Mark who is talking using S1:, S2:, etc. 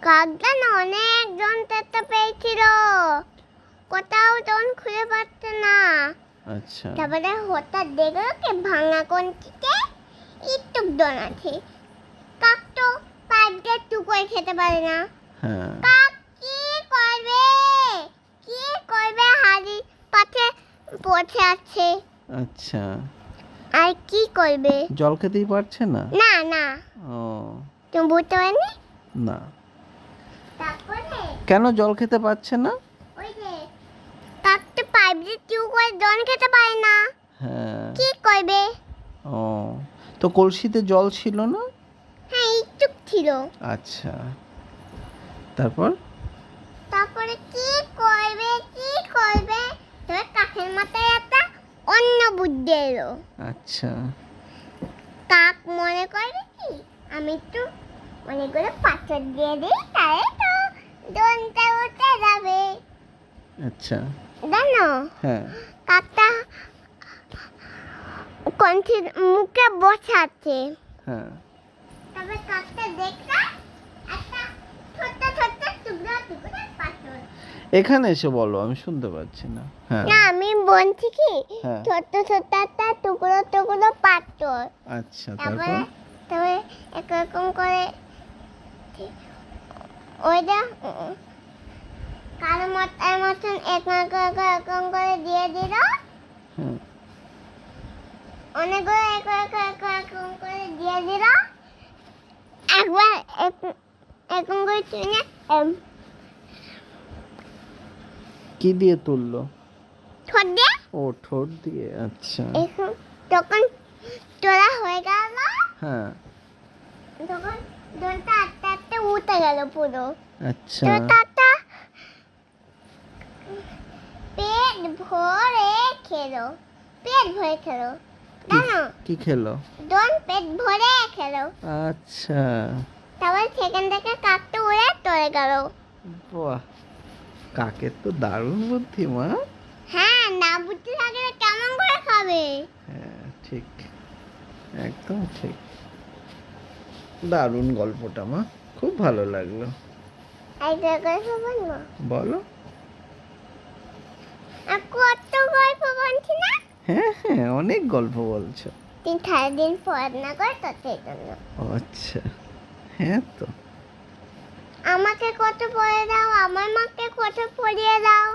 S1: কাকটা না অনেক জন তেতে পেয়েছিল, কোথাও জন খুঁজে পাচ্ছে না।
S2: আচ্ছা
S1: তারপরে হঠাৎ দেখলো কি ভাঙা কঞ্চিতে একটু জন আছে। কাক তো পাইপ দিয়ে টুকরে খেতে পারে না।
S2: হ্যাঁ
S1: কাক কি করবে, কি করবে, হাড়ি পাশে বসে আছে।
S2: আচ্ছা
S1: আর কি করবে?
S2: জল খেতেই পারছে না?
S1: না না,
S2: ও
S1: তুমি বুঝতে পারনি?
S2: না,
S1: তারপরে
S2: কেন জল খেতে পারছে না?
S1: ওই যে কাক তো পাইপ দিয়ে টুকরে জন খেতে পারে না,
S2: হ্যাঁ
S1: কি করবে?
S2: ও তো কলসিতে জল ছিল না?
S1: হ্যাঁ একটু ছিল।
S2: আচ্ছা তারপর?
S1: তারপরে কি করবে, কি করবে, তবে কাকের মাথায় একটা অন্য বুদ্ধি এলো।
S2: আচ্ছা
S1: কাক মনে করবে কি আমি একটু মনে করে পাথর দিয়ে দিই, তাহলে তো দনটা উঠে যাবে।
S2: আচ্ছা
S1: জানো
S2: হ্যাঁ
S1: কাকটা কঞ্চির মুখে বসাচ্ছে।
S2: হ্যাঁ
S1: তবে কাকটা দেখলো একটা ছোট্ট ছোট্ট টুকরা টুকরা পাথর।
S2: এখানে এসে বলো, আমি শুনতে পাচ্ছি না। হ্যাঁ
S1: না আমি বলছি কি
S2: হ্যাঁ
S1: ছোট্ট ছোট্ট একটা টুকরো টুকরো পাথর।
S2: আচ্ছা
S1: তারপরে
S2: তারপর?
S1: তবে একরকম করে ওইটা কালো মাথার মতন একরকম করে দিয়ে দিল।
S2: হুম
S1: অনেকগুলো একরকম করে দিয়ে দিল। একবার এরকম করে চুনে
S2: কি দিয়ে তুললো?
S1: ঠোঁট দিয়ে
S2: ও ঠোঁট দিয়ে, আচ্ছা
S1: এখন তখন তোলা হয়ে গেল।
S2: হ্যাঁ
S1: তখন দোলটা আস্তে আস্তে উঠে গেল পুরো।
S2: আচ্ছা
S1: তো তাতা পেট ভরে খেলো, পেট ভরে খেলো। জানো
S2: কি খেলো?
S1: দোল পেট ভরে খেলো।
S2: আচ্ছা
S1: তারপর সেখান থেকে কাকটা উড়ে চলে গেল।
S2: বাহ, কাকের তো দারুণ বুদ্ধি মা।
S1: হ্যাঁ না বুঝতে থাকলে কেমন করে খাবে?
S2: হ্যাঁ ঠিক, একদম ঠিক, দারুণ গল্পটা মা, খুব ভালো লাগলো।
S1: এই জায়গায় খাবেন না?
S2: বলো।
S1: আর কত গল্প বলছি না?
S2: হ্যাঁ হ্যাঁ অনেক গল্প বলছো।
S1: সারাদিন পড়াশোনা করে তো সেই জন্য।
S2: ও আচ্ছা, হ্যাঁ তো।
S1: আমাকে কত পড়ে দাও, আমার মাকে কত পড়িয়ে দাও।